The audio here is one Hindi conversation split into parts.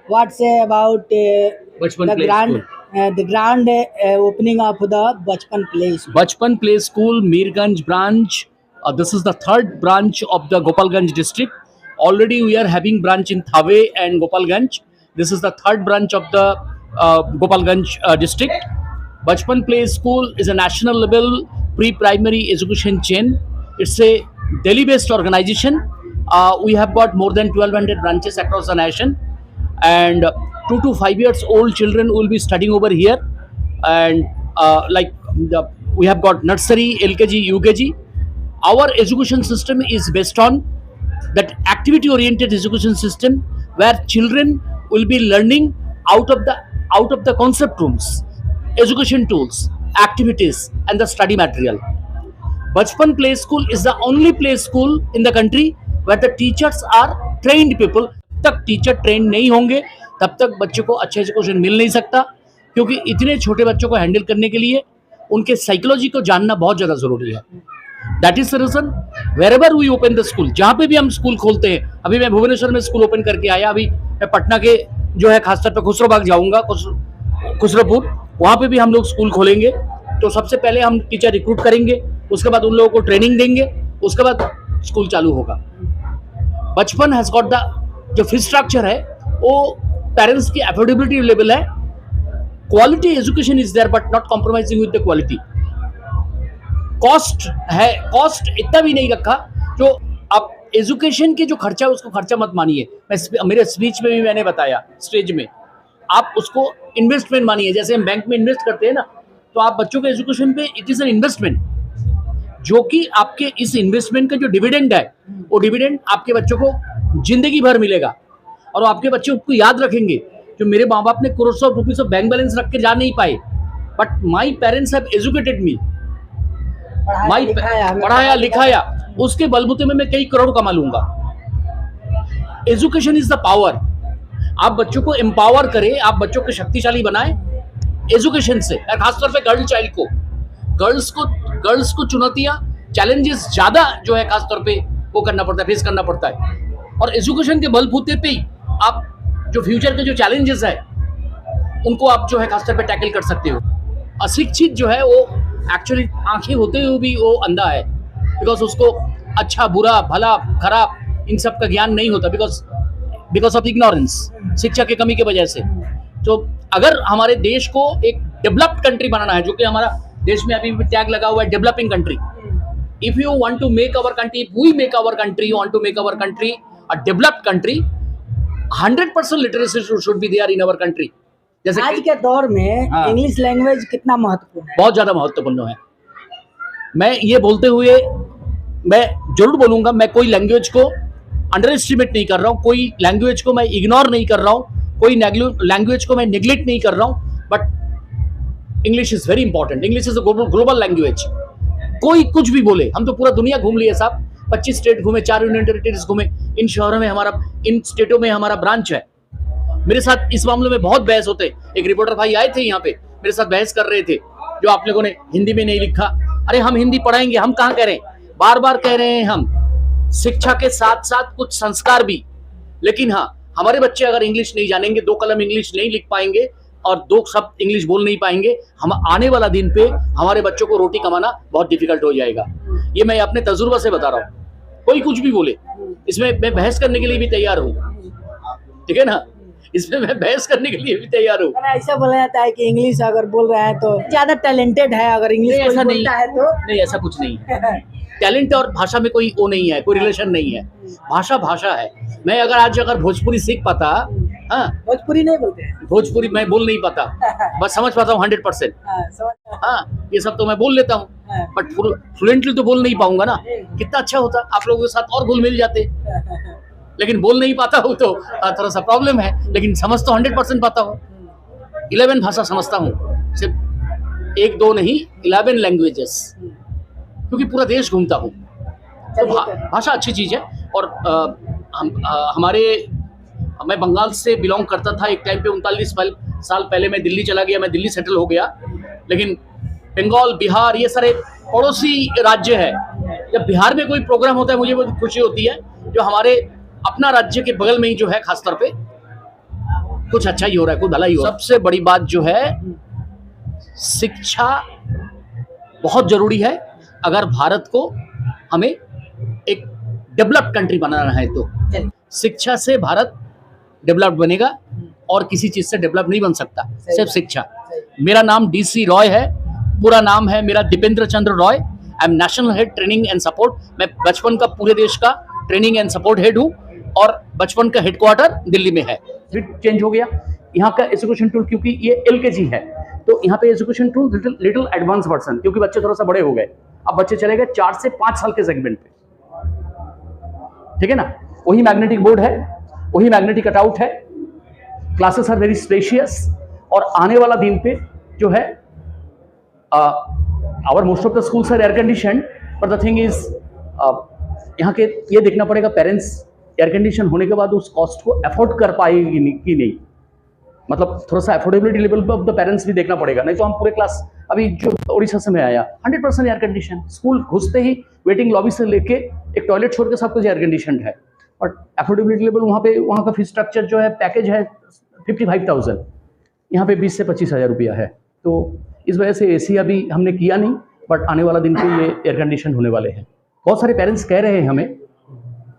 what say about Bachpan the Play grand opening of the Bachpan Play School? Bachpan Play School, Mirganj branch. This is the third branch of the Gopalganj district. Already we are having branch in Thave and Gopalganj. This is the third branch of the Gopalganj district. Bachpan Play School is a national level pre-primary education chain. It's a Delhi-based organization. We have got more than 1,200 branches across the nation, and 2 to 5 years old children will be studying over here. And we have got nursery, LKG, UKG. Our education system is based on that activity oriented education system, where children will be learning out of the concept rooms, education tools, activities, and the study material. Bachpan Play School is the only play school in the country where the teachers are trained people. जब तक टीचर ट्रेन नहीं होंगे तब तक बच्चों को अच्छा एजुकेशन मिल नहीं सकता, क्योंकि इतने छोटे बच्चों को हैंडल करने के लिए उनके साइकोलॉजी को जानना बहुत ज़्यादा ज़रूरी है. That is the reason wherever we open the school, जहाँ पे भी हम स्कूल खोलते हैं. अभी मैं भुवनेश्वर में स्कूल ओपन करके आया, अभी मैं पटना के जो है खासतौर पर खुसरोबाग जाऊँगा, खुसरोपुर, वहाँ पे भी हम लोग स्कूल खोलेंगे. तो सबसे पहले हम टीचर रिक्रूट करेंगे, उसके बाद उन लोगों को ट्रेनिंग देंगे, उसके बाद स्कूल चालू होगा. बचपन हैज गॉट द जो फीस स्ट्रक्चर है वो पेरेंट्स की अफोर्डेबिलिटी लेवल है. Quality education is there but not compromising with the quality. Cost है, कॉस्ट इतना भी नहीं रखा जो आप एजुकेशन के जो खर्चा है उसको खर्चा मत मानिए. मैं मेरे स्पीच में भी मैंने बताया स्टेज में, आप उसको इन्वेस्टमेंट मानिए. जैसे हम बैंक में इन्वेस्ट करते हैं ना, तो आप बच्चों के एजुकेशन पे इट इज एन इन्वेस्टमेंट, जो कि आपके इस इन्वेस्टमेंट का जो डिविडेंड है वो डिविडेंड आपके बच्चों को जिंदगी भर मिलेगा. और आपके बच्चे उसको याद रखेंगे, जो मेरे माँ बाप ने crore of rupees of bank balance रख के जा नहीं पाए, but my parents have educated me, पढ़ाया लिखाया, उसके बलबूते में मैं कई करोड़ कमा लूंगा. Education is the power. आप बच्चों को एम्पावर करें, आप बच्चों को शक्तिशाली बनाएं एजुकेशन से. खासतौर पे गर्ल चाइल्ड को, गर्ल्स को चुनौतियां, चैलेंजेस ज्यादा जो है खासतौर पे वो करना पड़ता है, फेस करना पड़ता है. और एजुकेशन के बलबूते पे ही आप जो फ्यूचर के जो चैलेंजेस है उनको आप जो है खासतौर पे टैकल कर सकते हो. अशिक्षित जो है वो एक्चुअली आंखें होते हुए भी वो अंधा है, बिकॉज उसको अच्छा बुरा भला खराब इन सब का ज्ञान नहीं होता, बिकॉज ऑफ इग्नोरेंस, शिक्षा की कमी की वजह से. तो अगर हमारे देश को एक डेवलप्ड कंट्री बनाना है, जो कि हमारा देश में अभी भी टैग लगा हुआ है developing country. If you want to make our country, if we make our country, want to make our country a developed country, 100% literacy should be there in our country. जैसे आज के दौर में इंग्लिश लैंग्वेज कितना महत्वपूर्ण है? बहुत ज्यादा महत्वपूर्ण है. मैं ये बोलते हुए मैं जरूर बोलूंगा, मैं कोई लैंग्वेज को अंडर एस्टिमेट नहीं कर रहा हूँ, कोई लैंग्वेज को मैं इग्नोर नहीं कर रहा हूँ, कोई लैंग्वेज को मैं निगलेक्ट नहीं कर रहा हूँ, but English is very important. English is a global language. कोई कुछ भी बोले, हम तो पूरा दुनिया घूम लिए साहब, 25 स्टेट घूमे, 4 यूनियन टेरिटरीज घूमे, इन शहरों में हमारा, इन स्टेटों में हमारा ब्रांच है. मेरे साथ इस मामले में बहुत बहस होते. एक रिपोर्टर भाई आए थे यहाँ पे, मेरे साथ बहस कर रहे थे, जो आप लोगों ने हिंदी में नहीं लिखा. अरे हम हिंदी पढ़ाएंगे, हम कहाँ कह रहे हैं, बार बार कह रहे हैं हम, शिक्षा के साथ साथ कुछ संस्कार भी. लेकिन हाँ, हमारे बच्चे अगर इंग्लिश नहीं जानेंगे, 2 कलम इंग्लिश नहीं लिख पाएंगे और 2 शब्द इंग्लिश बोल नहीं पाएंगे, हम आने वाला दिन पे हमारे बच्चों को रोटी कमाना बहुत डिफिकल्ट हो जाएगा. ये मैं अपने तजुर्बा से बता रहा हूँ. कोई कुछ भी बोले, इसमें मैं बहस करने के लिए भी तैयार हूँ, ठीक है ना, इसमें मैं बहस करने के लिए भी तैयार हूँ. ऐसा बोला जाता है कि इंग्लिश अगर बोल रहा है तो ज्यादा टैलेंटेड है, अगर इंग्लिश ऐसा नहीं है तो नहीं, ऐसा कुछ नहीं है. टैलेंट और भाषा में कोई वो नहीं है, कोई रिलेशन नहीं है. भाषा है. मैं अगर भोजपुरी सीख पाता, हाँ, भोजपुरी नहीं बोलते हैं, भोजपुरी मैं बोल नहीं पाता, बस समझ पाता हूँ 100%. हाँ, ये सब तो मैं बोल लेता हूँ, बट फ्लुएंटली तो बोल नहीं पाऊंगा ना. कितना अच्छा होता, आप लोगों के साथ और घुल मिल जाते. लेकिन बोल नहीं पाता हूँ तो थोड़ा सा प्रॉब्लम है, लेकिन समझ तो 100% पाता हूँ. 11 भाषा समझता हूँ, सिर्फ 1-2 नहीं, 11 लैंग्वेजेस, क्योंकि पूरा देश घूमता हूँ. तो भाषा अच्छी चीज़ है. और मैं बंगाल से बिलोंग करता था एक टाइम पे. 39 साल पहले मैं दिल्ली चला गया, मैं दिल्ली सेटल हो गया. लेकिन बंगाल, बिहार, ये सारे पड़ोसी राज्य है. जब बिहार में कोई प्रोग्राम होता है मुझे बहुत खुशी होती है, जो हमारे अपना राज्य के बगल में ही जो है खासतौर पे कुछ अच्छा ही हो रहा है, कुछ भला ही हो रहा है। सबसे बड़ी बात जो है, शिक्षा बहुत जरूरी है अगर भारत को हमें एक डेवलप्ड कंट्री बनाना है। तो शिक्षा से भारत डेवलप्ड बनेगा और किसी चीज से डेवलप नहीं बन सकता, सिर्फ शिक्षा। मेरा नाम DC रॉय है, पूरा नाम है मेरा Dipendra Chandra Roy. I am national head training and support. मैं बचपन का पूरे देश का ट्रेनिंग एंड सपोर्ट हेड हूँ और बचपन का हेडक्वार्टर दिल्ली में है। चेंज हो गया यहाँ का एजुकेशन टूल, क्योंकि ये LKG है तो यहाँ पे education tool little advance version, क्योंकि बच्चे थोड़ा सा बड़े हो गए। अब बच्चे चले गए 4 से 5 साल के सेगमेंट पे, ठीक है ना। वही मैग्नेटिक बोर्ड है, वही मैग्नेटिक कटआउट है, क्लासेस आर वेरी स्पेशियस। और आने वाला दिन पे जो है our most of the schools are air condition, but the thing is यहाँ के ये देखना पड़ेगा पेरेंट्स एयर कंडीशन होने के बाद उस कॉस्ट को अफोर्ड कर पाएगी कि नहीं। मतलब थोड़ा सा affordability level of the parents भी देखना पड़ेगा, नहीं तो हम पूरे क्लास अभी जो उड़ीसा से मैं आया 100% एयर कंडीशन, स्कूल घुसते ही वेटिंग लॉबी से लेके एक टॉयलेट छोड़ के सब कुछ एयर कंडीशन है। और अफोर्डेबिलिटी लेवल वहाँ का फीस स्ट्रक्चर जो है पैकेज है 55,000, यहाँ पे 20 से 25,000 रुपया है। तो इस वजह से AC अभी हमने किया नहीं, बट आने वाला दिन पे ये एयर कंडीशन होने वाले हैं। बहुत सारे पेरेंट्स कह रहे हैं हमें,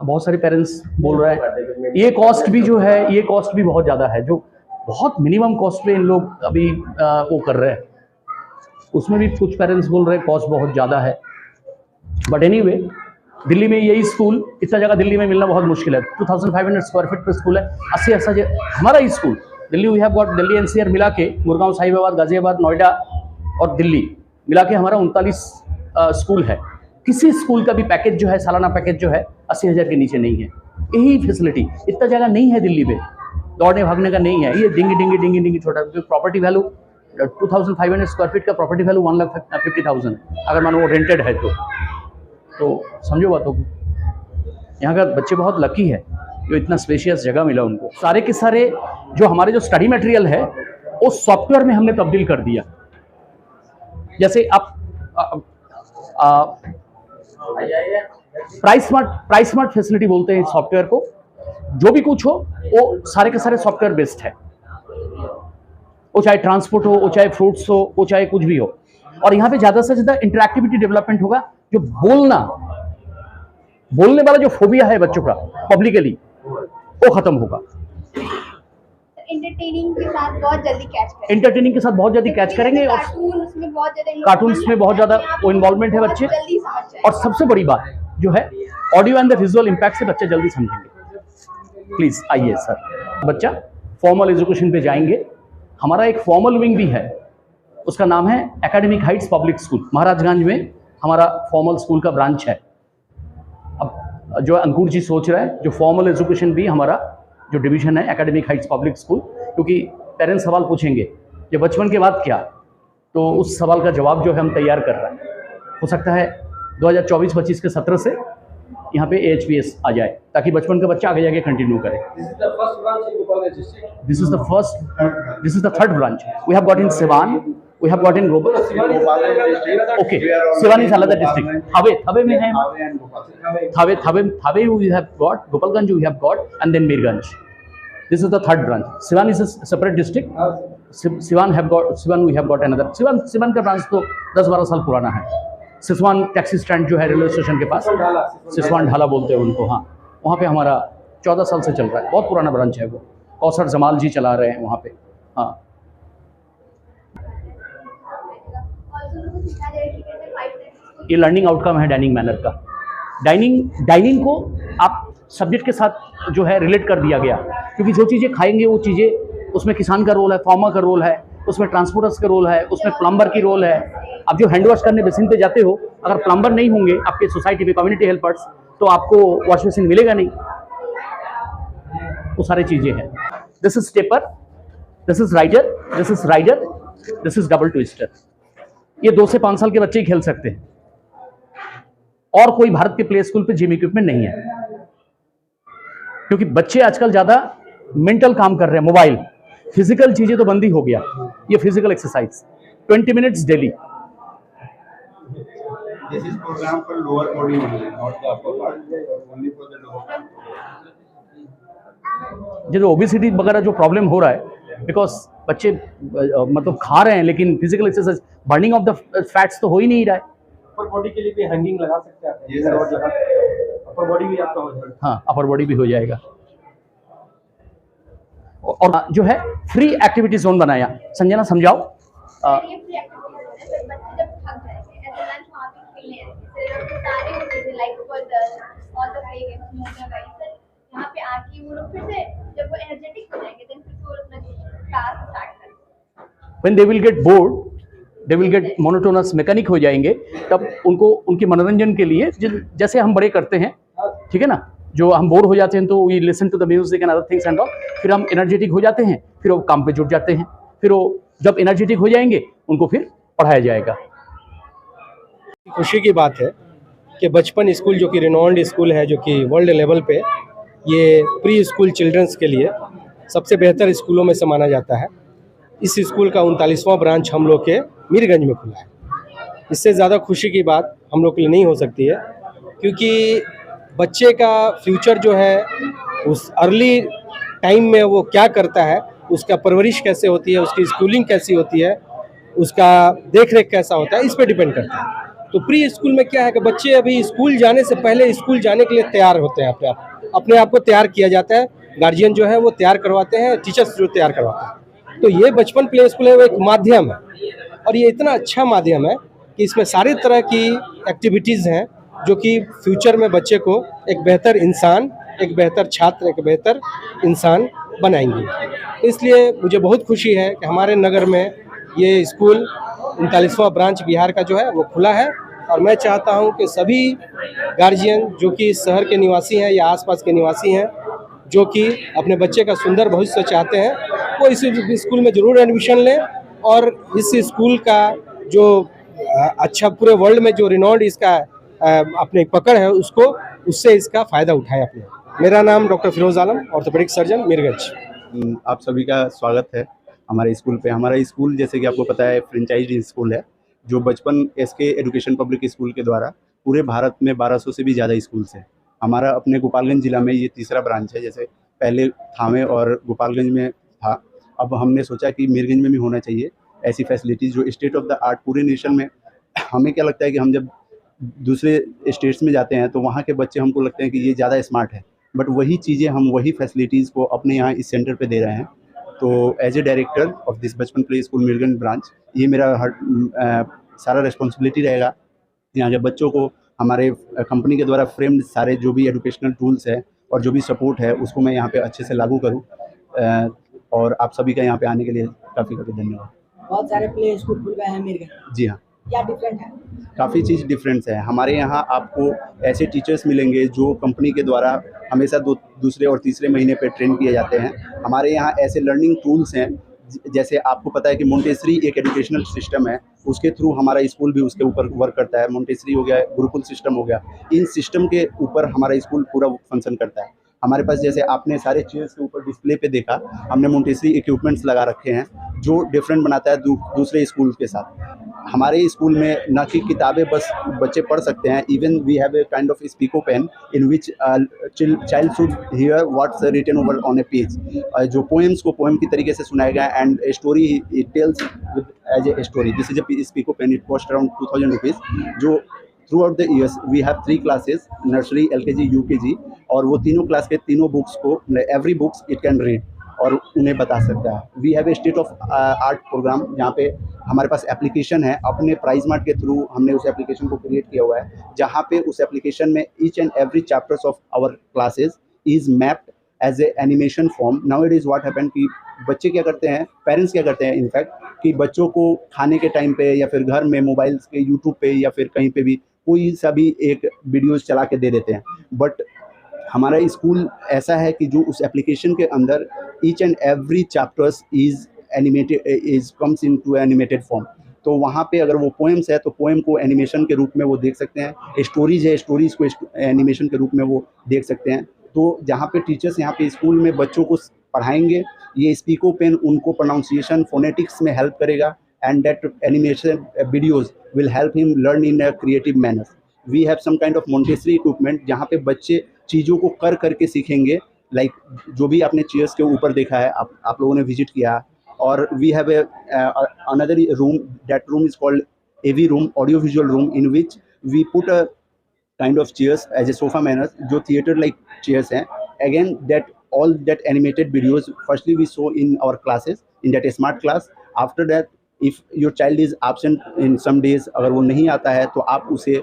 बहुत सारे पेरेंट्स बोल रहे हैं ये कॉस्ट भी जो है, ये कॉस्ट भी बहुत ज़्यादा है, जो बहुत मिनिमम कॉस्ट पे इन लोग अभी वो कर रहे हैं। उसमें भी कुछ पेरेंट्स बोल रहे हैं कॉस्ट बहुत ज़्यादा है, बट एनीवे दिल्ली में यही स्कूल, इतना जगह दिल्ली में मिलना बहुत मुश्किल है। 2500 स्क्वायर फीट पर स्कूल है, 80 हमारा ही school Delhi, we have got Delhi NCR मिला के, गुड़गांव, साहिबाबाद, गाजियाबाद, नोएडा और दिल्ली मिला के हमारा 39 स्कूल है। किसी स्कूल का भी पैकेज जो है, सालाना पैकेज जो है 80,000 के नीचे नहीं है। यही फैसिलिटी, इतना जगह नहीं है दिल्ली में, दौड़ने भागने का नहीं है। ये डिंगी छोटा प्रॉपर्टी वैल्यू 2500 स्क्वायर फीट का प्रॉपर्टी वैल्यू 1,50,000 है, अगर मान वो रेंटेड है तो समझो बातों को। यहाँ का बच्चे बहुत लकी है जो इतना स्पेशियस जगह मिला उनको। सारे के सारे जो हमारे जो स्टडी मटेरियल है वो सॉफ्टवेयर में हमने तब्दील कर दिया। जैसे आप प्राइस स्मार्ट फैसिलिटी बोलते हैं सॉफ्टवेयर को। जो भी कुछ हो वो सारे के सारे सॉफ्टवेयर बेस्ड है, वो चाहे ट्रांसपोर्ट हो, वो चाहे फ्रूट्स हो, वो चाहे कुछ भी हो। और यहाँ पे ज़्यादा से ज़्यादा इंटरैक्टिविटी डेवलपमेंट होगा। जो बोलने वाला जो फोबिया है बच्चों का पब्लिकली, वो खत्म होगा। एंटरटेनिंग के साथ बहुत जल्दी कैच करेंगे और कार्टून्स में बहुत ज़्यादा वो इन्वॉल्वमेंट है बच्चे। और सबसे बड़ी बात जो है audio and the visual impact से बच्चे जल्दी समझेंगे। प्लीज़ आइए सर। बच्चा फॉर्मल एजुकेशन पे जाएंगे। हमारा एक फॉर्मल विंग भी है, उसका नाम है academic Heights public school. Maharajganj में हमारा फॉर्मल स्कूल का ब्रांच है। अब जो अंकुर जी सोच रहा है, जो फॉर्मल एजुकेशन भी हमारा जो डिवीजन है एकेडमिक हाइट्स पब्लिक स्कूल, क्योंकि पेरेंट्स सवाल पूछेंगे कि बचपन के बाद क्या, तो उस सवाल का जवाब जो है हम तैयार कर रहे हैं। हो सकता है 2024-25 के सत्र से यहाँ पे AHPS आ जाए, ताकि बचपन का बच्चा आगे जाके कंटिन्यू करे। This is the third branch we have got in Siwan, we have got in Gopal. Okay, Sivan is another district. Thave में है, Thave we have got, Gopalganj we have got, and then Mirganj. This is the third branch. Sivan is a separate district. Sivan we have got another. Sivan का ब्रांच तो 10-12 साल पुराना है। सिसवान टैक्सी स्टैंड जो है रेलवे स्टेशन के पास, सिसवान ढाला बोलते हैं उनको, हाँ, वहाँ पे हमारा 14 साल से चल रहा है। बहुत पुराना ब्रांच है वो। कौसर जमाल जी चला रहे हैं वहाँ पे, हाँ। ये लर्निंग आउटकम है डाइनिंग मैनर का। डाइनिंग को आप सब्जेक्ट के साथ जो है रिलेट कर दिया गया, क्योंकि जो चीज़ें खाएंगे वो चीज़ें, उसमें किसान का रोल है, फार्मर का रोल है, उसमें ट्रांसपोर्टर्स का रोल है, उसमें प्लम्बर की रोल है। आप जो हैंड वॉश करने बेसिन पे जाते हो, अगर प्लम्बर नहीं होंगे आपके सोसाइटी में, कम्युनिटी हेल्पर्स, तो आपको वॉश बेसिन मिलेगा नहीं। वो सारी चीज़ें हैं। This is stepper, this is rider, this is rider, this is double twister. ये 2 से 5 साल के बच्चे ही खेल सकते हैं, और कोई भारत के प्ले स्कूल पे जिम इक्विपमेंट नहीं है, क्योंकि बच्चे आजकल ज्यादा मेंटल काम कर रहे हैं। मोबाइल, फिजिकल चीजें तो बंद ही हो गया। ये physical exercise 20 minutes daily. This is program for lower body only, not the upper part, only for the lower part. जो ओबेसिटी वगैरह जो प्रॉब्लम हो रहा है, बिकॉज बच्चे मतलब खा रहे हैं लेकिन physical exercise, burning of the fats तो हो ही नहीं रहा है। अपर बॉडी के लिए भी हैंगिंग लगा सकते हैं आप, Yes, ये sir. रॉड लगा, अपर बॉडी भी आपका हो जाएगा। हाँ, अपर बॉडी भी हो जाएगा। और जो है फ्री एक्टिविटी जोन बनाया, संजना समझाओ। ये फ्री एक्टिविटी है, बच्चे जब थक जाएंगे एट द लंच वहाँ पे खेलने आएंगे, तो सारे चीजें लाइक पजल और the play games motor ride, यहाँ पे आके वो लोग फिर से जब वो एनर्जेटिक हो जाएंगे देन फिर से वो लोग अपना क्लास स्टार्ट करेंगे। When they will get bored, they will get monotonous, mechanic हो जाएंगे, तब उनको उनके मनोरंजन के लिए जैसे हम बड़े करते हैं, ठीक है ना, जो हम बोर हो जाते हैं तो we listen to the music and other things and all, फिर हम एनर्जेटिक हो जाते हैं, फिर वो काम पे जुट जाते हैं, फिर वो जब एनर्जेटिक हो जाएंगे उनको फिर पढ़ाया जाएगा। खुशी की बात है कि बचपन स्कूल जो कि रिनॉन्ड स्कूल है, जो कि वर्ल्ड लेवल पे ये प्री स्कूल चिल्ड्रंस के लिए सबसे बेहतर स्कूलों में से माना जाता है। इस स्कूल का 39वां ब्रांच हम लोग के मीरगंज में खुला है। इससे ज़्यादा खुशी की बात हम लोग के लिए नहीं हो सकती है, क्योंकि बच्चे का फ्यूचर जो है उस अर्ली टाइम में वो क्या करता है, उसका परवरिश कैसे होती है, उसकी स्कूलिंग कैसी होती है, उसका देख रेख कैसा होता है, इस पर डिपेंड करता है। तो प्री स्कूल में क्या है कि बच्चे अभी स्कूल जाने से पहले स्कूल जाने के लिए तैयार होते हैं, अपने आप को तैयार किया जाता है, गार्जियन जो है वो तैयार करवाते हैं, टीचर्स जो तैयार करवाते हैं। तो ये बचपन प्ले स्कूल है, वो एक माध्यम है, और ये इतना अच्छा माध्यम है कि इसमें सारी तरह की एक्टिविटीज़ हैं जो कि फ्यूचर में बच्चे को एक बेहतर इंसान, एक बेहतर छात्र, एक बेहतर इंसान बनाएंगे। इसलिए मुझे बहुत खुशी है कि हमारे नगर में ये स्कूल 39वां ब्रांच बिहार का जो है वो खुला है, और मैं चाहता हूं कि सभी गार्जियन जो कि इस शहर के निवासी हैं या आसपास के निवासी हैं, जो कि अपने बच्चे का सुंदर भविष्य चाहते हैं, वो इस स्कूल में ज़रूर एडमिशन लें, और इस स्कूल का जो अच्छा पूरे वर्ल्ड में जो रिनॉन्ड इसका अपने पकड़ है उससे इसका फ़ायदा उठाएं अपने। मेरा नाम डॉक्टर फिरोज़ आलम, ऑर्थोपेडिक सर्जन, मीरगंज। आप सभी का स्वागत है हमारे स्कूल पे। हमारा स्कूल जैसे कि आपको पता है फ्रेंचाइज स्कूल है, जो बचपन एसके एजुकेशन पब्लिक स्कूल के द्वारा पूरे भारत में 1200 से भी ज़्यादा स्कूल्स हैं। हमारा अपने गोपालगंज ज़िला में ये तीसरा ब्रांच है। जैसे पहले थावे और गोपालगंज में था, अब हमने सोचा कि मीरगंज में भी होना चाहिए ऐसी फैसिलिटीज़ जो स्टेट ऑफ द आर्ट पूरे नेशन में। हमें क्या लगता है कि हम जब दूसरे स्टेट्स में जाते हैं तो वहाँ के बच्चे हमको लगते हैं कि ये ज़्यादा स्मार्ट है, बट वही चीज़ें हम वही फैसिलिटीज़ को अपने यहाँ इस सेंटर पे दे रहे हैं। तो as a director of this Bachpan play school Mirganj branch, ये मेरा सारा रिस्पॉन्सिबिलिटी रहेगा यहाँ के बच्चों को हमारे कंपनी के द्वारा फ्रेम्ड सारे जो भी एजुकेशनल टूल्स है और जो भी सपोर्ट है उसको मैं यहाँ पे अच्छे से लागू करूँ। और आप सभी का यहाँ पे आने के लिए काफ़ी धन्यवाद। बहुत सारे प्ले स्कूल खुल गए हैं मीरगंज, जी हाँ, क्या डिफरेंट है? काफ़ी चीज़ डिफरेंस है। हमारे यहाँ आपको ऐसे टीचर्स मिलेंगे जो कंपनी के द्वारा हमेशा दूसरे और तीसरे महीने पे ट्रेन किए जाते हैं। हमारे यहाँ ऐसे लर्निंग टूल्स हैं, जैसे आपको पता है कि मोंटेसरी एक एजुकेशनल सिस्टम है, उसके थ्रू हमारा स्कूल भी उसके ऊपर वर्क करता है। मोंटेसरी हो गया, गुरुकुल सिस्टम हो गया, इन सिस्टम के ऊपर हमारा स्कूल पूरा फंक्शन करता है। हमारे पास जैसे आपने सारे चेयर्स के ऊपर डिस्प्ले पे देखा, हमने मोंटेसरी इक्विपमेंट्स लगा रखे हैं जो डिफरेंट बनाता है दूसरे स्कूल के साथ। हमारे स्कूल में न कि किताबें बस बच्चे पढ़ सकते हैं, even we have a kind of Speako pen in which child should hear what's written over on a page. जो पोएम्स को पोएम की तरीके से सुनाया गया and a story it tells as a story. This is a Speako pen, it cost around 2000 rupees. जो throughout the years we have 3 classes, nursery, LKG, UKG, और वो तीनों क्लास के तीनों बुक्स को every books it can read और उन्हें बता सकता है। We have a state of art program, जहाँ पे हमारे पास एप्लीकेशन है, अपने प्राइज मार्ट के थ्रू हमने उस एप्लीकेशन को क्रिएट किया हुआ है, जहाँ पे उस एप्लीकेशन में each and every chapters of our classes is mapped as a animation form. Now it is what happen कि बच्चे क्या करते हैं, पेरेंट्स क्या करते हैं इनफैक्ट, कि बच्चों को खाने के टाइम पे या फिर घर में मोबाइल्स के यूट्यूब पे या फिर कहीं पे भी कोई सा भी एक वीडियोज़ चला के दे देते हैं। बट हमारा स्कूल ऐसा है कि जो उस एप्लीकेशन के अंदर each and every chapters is animated, is comes into animated form. तो वहाँ पे अगर वो पोएम्स है तो पोएम को एनिमेशन के रूप में वो देख सकते हैं, स्टोरीज है स्टोरीज को एनिमेशन के रूप में वो देख सकते हैं। तो जहाँ पे टीचर्स यहाँ पे स्कूल में बच्चों को पढ़ाएंगे, ये स्पीको पेन उनको प्रोनाउंसिएशन फोनेटिक्स में हेल्प करेगा, and that animation videos will help him learn in a creative manner. We have some kind of Montessori equipment जहाँ पे बच्चे चीज़ों को कर करके सीखेंगे लाइक जो भी आपने चेयर्स के ऊपर देखा है, आप लोगों ने विजिट किया। और we have another room, that room is called AV room, audio visual room, in which we put a kind of chairs as a sofa manners, जो theater like chairs हैं. Again, that all that animated videos firstly we show in our classes, in that smart class. After that, if your child is absent in some days, अगर वो नहीं आता है तो आप उसे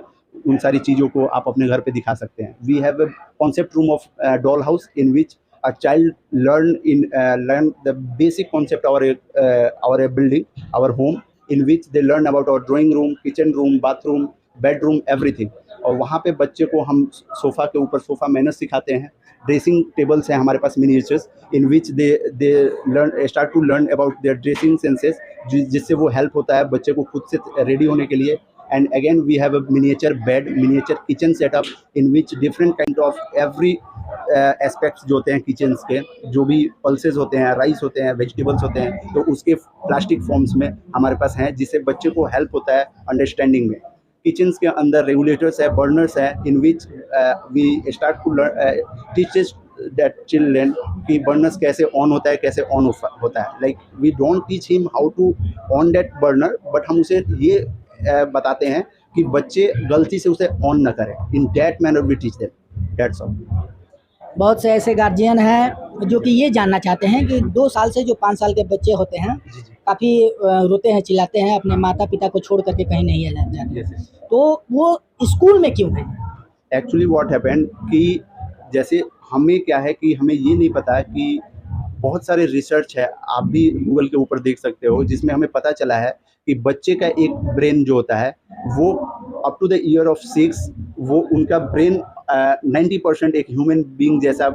उन सारी चीज़ों को आप अपने घर पे दिखा सकते हैं. We have a concept room of doll house in which a child learn the basic concept our building, our home, in which they learn about our drawing room, kitchen room, bathroom, bedroom, everything. और वहाँ पे बच्चे को हम सोफ़ा के ऊपर सोफ़ा मैनर्स सिखाते हैं. ड्रेसिंग टेबल्स हैं हमारे पास, miniatures, in which they start to learn about their dressing senses, जिससे वो हेल्प होता है बच्चे को खुद से रेडी होने के लिए. And again we have a miniature bed, miniature kitchen setup, in which different kind of every aspects जो होते हैं किचन्स के, जो भी पल्सेस होते हैं, राइस होते हैं, वेजिटेबल्स होते हैं, तो उसके प्लास्टिक फॉर्म्स में हमारे पास हैं, जिससे बच्चे को हेल्प होता है अंडरस्टैंडिंग में. किचन्स के अंदर रेगुलेटर्स है, बर्नर्स है, in which we start to teaches that children कि बर्नर्स कैसे ऑन होता है, कैसे ऑन होता है. Like we don't teach him how to on that burner, but हम उसे ये बताते हैं कि बच्चे गलती से उसे ऑन ना करें. In that manner we teach them. That's all. बहुत से ऐसे गार्जियन हैं जो कि ये जानना चाहते हैं कि 2 साल से जो 5 साल के बच्चे होते हैं काफ़ी रोते हैं, चिल्लाते हैं, अपने माता पिता को छोड़ करके कहीं नहीं जाते, तो वो स्कूल में क्यों है? एक्चुअली व्हाट हैपेंड कि जैसे हमें क्या है कि हमें ये नहीं पता कि बहुत सारे रिसर्च है, आप भी गूगल के ऊपर देख सकते हो, जिसमें हमें पता चला है कि बच्चे का एक ब्रेन जो होता है वो up to the year of 6 वो उनका ब्रेन 90% एक ह्यूमन बीइंग जैसा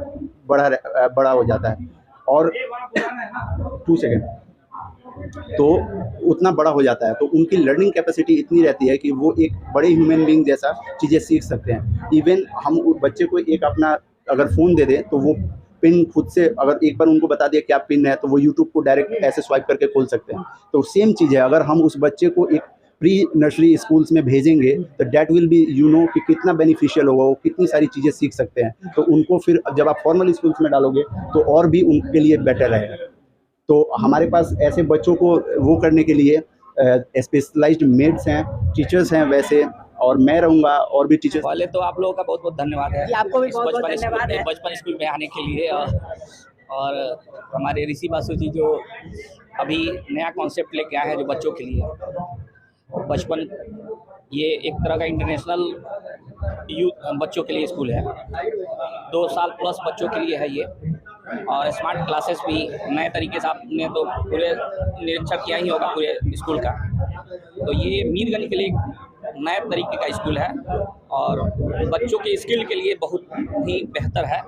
बड़ा हो जाता है. और 2 सेकेंड, तो उतना बड़ा हो जाता है, तो उनकी लर्निंग कैपेसिटी इतनी रहती है कि वो एक बड़े ह्यूमन बीइंग जैसा चीज़ें सीख सकते हैं. इवन हम बच्चे को एक अपना अगर फ़ोन दे दें तो वो पिन खुद से, अगर एक बार उनको बता दिया क्या पिन है, तो वो यूट्यूब को डायरेक्ट ऐसे स्वाइप करके खोल सकते हैं. तो सेम चीज़ है, अगर हम उस बच्चे को एक प्री नर्सरी स्कूल्स में भेजेंगे तो डैट विल बी कि कितना बेनिफिशियल होगा, वो कितनी सारी चीज़ें सीख सकते हैं. तो उनको फिर जब आप फॉर्मल स्कूल्स में डालोगे तो और भी उनके लिए बेटर रहेगा. तो हमारे पास ऐसे बच्चों को वो करने के लिए स्पेशलाइज्ड मेड्स हैं, टीचर्स हैं वैसे, और मैं रहूँगा और भी टीचर्स. पहले तो आप लोगों का बहुत बहुत धन्यवाद है जी, आपको भी बहुत बहुत धन्यवाद है बचपन स्कूल में आने के लिए. और हमारे ऋषि बासु जी जो अभी नया कॉन्सेप्ट लेके आए हैं जो बच्चों के लिए, बचपन ये एक तरह का इंटरनेशनल यूथ बच्चों के लिए स्कूल है. 2 साल प्लस बच्चों के लिए है ये. और स्मार्ट क्लासेस भी नए तरीके से आपने तो पूरे निरीक्षण किया ही होगा पूरे स्कूल का. तो ये मीरगंज के लिए एक नए तरीके का स्कूल है और बच्चों के स्किल के लिए बहुत ही बेहतर है.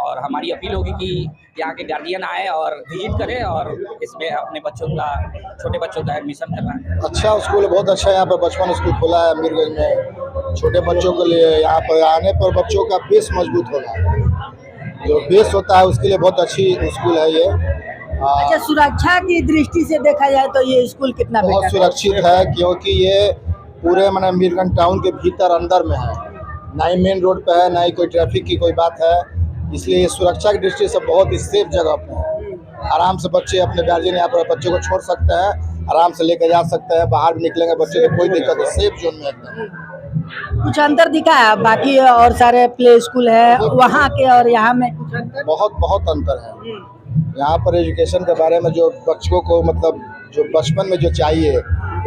और हमारी अपील होगी कि यहाँ के गार्जियन आए और विजिट करें और इसमें अपने बच्चों का, छोटे बच्चों का एडमिशन करवाएं. अच्छा स्कूल, बहुत अच्छा यहाँ पर बचपन स्कूल खोला है मीरगंज में छोटे बच्चों के लिए. यहाँ पर आने पर बच्चों का बेस मजबूत होगा, जो बेस होता है उसके लिए बहुत अच्छी स्कूल है ये. अच्छा, सुरक्षा की दृष्टि से देखा जाए तो ये स्कूल कितना बहुत बेहतर सुरक्षित है, क्योंकि ये पूरे मैंने मीरगंज टाउन के भीतर अंदर में है, ना ही मेन रोड पे है, ना ही कोई ट्रैफिक की कोई बात है. इसलिए ये सुरक्षा की दृष्टि से बहुत ही सेफ जगह पे है. आराम से बच्चे अपने गार्जियन यहाँ पर बच्चे को छोड़ सकते हैं, आराम से लेकर जा सकते हैं, बाहर भी निकलेंगे बच्चे को कोई दिक्कत नहीं, सेफ जोन में एकदम. कुछ अंतर दिखा है बाकी और सारे प्ले स्कूल है वहाँ के और यहाँ में? कुछ अंतर? बहुत अंतर है. यहाँ पर एजुकेशन के बारे में जो बच्चों को मतलब जो बचपन में जो चाहिए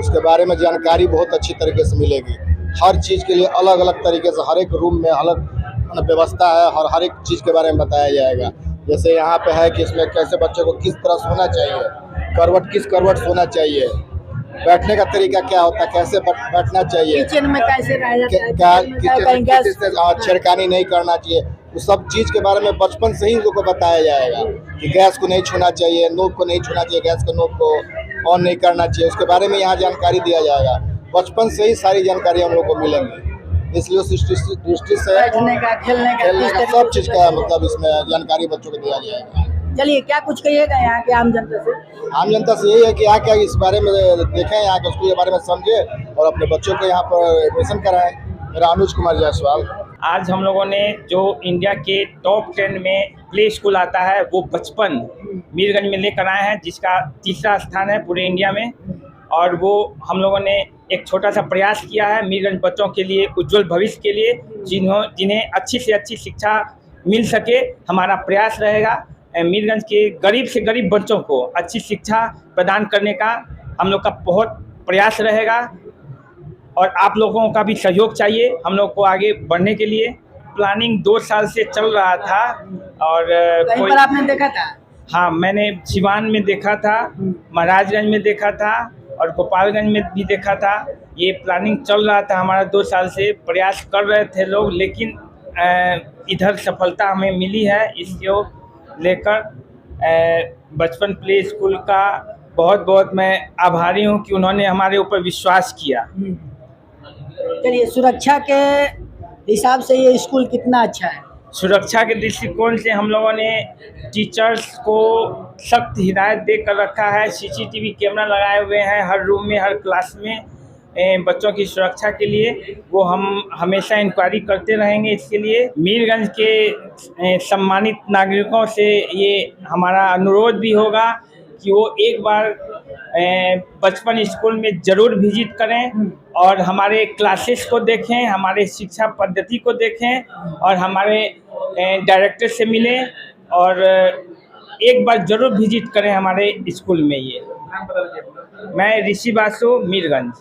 उसके बारे में जानकारी बहुत अच्छी तरीके से मिलेगी. हर चीज़ के लिए अलग अलग तरीके से हर एक रूम में अलग व्यवस्था है और हर एक चीज़ के बारे में बताया जाएगा. जैसे यहाँ पे है कि इसमें कैसे बच्चे को किस तरह सोना चाहिए, किस करवट सोना चाहिए, बैठने का तरीका क्या होता है, कैसे बैठना चाहिए, किचन में कैसे रह क्या छिड़कानी नहीं करना चाहिए, उस सब चीज़ के बारे में बचपन से ही उनको बताया जाएगा कि गैस को नहीं छूना चाहिए, नोब को नहीं छूना चाहिए, गैस के नोब को ऑन नहीं करना चाहिए. उसके बारे में यहाँ जानकारी दिया जाएगा. बचपन से ही सारी जानकारी हम लोग को मिलेंगी. इसलिए उस दृष्टि से बैठने का, खेलने का सब चीज़ का मतलब इसमें जानकारी बच्चों को दिया जाएगा. चलिए, क्या कुछ कहिएगा यहाँ के आम जनता से? आम जनता से यही है कि यहाँ क्या इस बारे में देखें, यहाँ के स्कूल के बारे में समझे और अपने बच्चों को यहाँ पर एडमिशन कराएं. मेरा अनुज कुमार जायसवाल. आज हम लोगों ने जो इंडिया के टॉप 10 में प्ले स्कूल आता है वो बचपन मीरगंज में लेकर आए हैं, जिसका तीसरा स्थान है पूरे इंडिया में। और वो हम लोगों ने एक छोटा सा प्रयास किया है मीरगंज बच्चों के लिए, उज्जवल भविष्य के लिए, जिन्हें अच्छी से अच्छी शिक्षा मिल सके। हमारा प्रयास रहेगा मीरगंज के गरीब से गरीब बच्चों को अच्छी शिक्षा प्रदान करने का हम लोग का बहुत प्रयास रहेगा। और आप लोगों का भी सहयोग चाहिए हम लोग को आगे बढ़ने के लिए। प्लानिंग 2 साल से चल रहा था और कहीं पर आपने देखा था? हाँ, मैंने सिवान में देखा था, महाराजगंज में देखा था और गोपालगंज में भी देखा था। ये प्लानिंग चल रहा था हमारा 2 साल से, प्रयास कर रहे थे लोग, लेकिन इधर सफलता हमें मिली है। इसको लेकर बचपन प्ले स्कूल का बहुत बहुत मैं आभारी हूँ कि उन्होंने हमारे ऊपर विश्वास किया। चलिए, सुरक्षा के हिसाब से ये स्कूल कितना अच्छा है? सुरक्षा के दृष्टिकोण से हम लोगों ने टीचर्स को सख्त हिदायत दे कर रखा है। सीसीटीवी कैमरा लगाए हुए हैं हर रूम में, हर क्लास में, बच्चों की सुरक्षा के लिए। वो हम हमेशा इंक्वायरी करते रहेंगे इसके लिए। मीरगंज के सम्मानित नागरिकों से ये हमारा अनुरोध भी होगा कि वो एक बार बचपन स्कूल में ज़रूर विजिट करें और हमारे क्लासेस को देखें, हमारे शिक्षा पद्धति को देखें और हमारे डायरेक्टर से मिलें और एक बार ज़रूर विजिट करें हमारे स्कूल में। ये मैं ऋषि बासु, मीरगंज।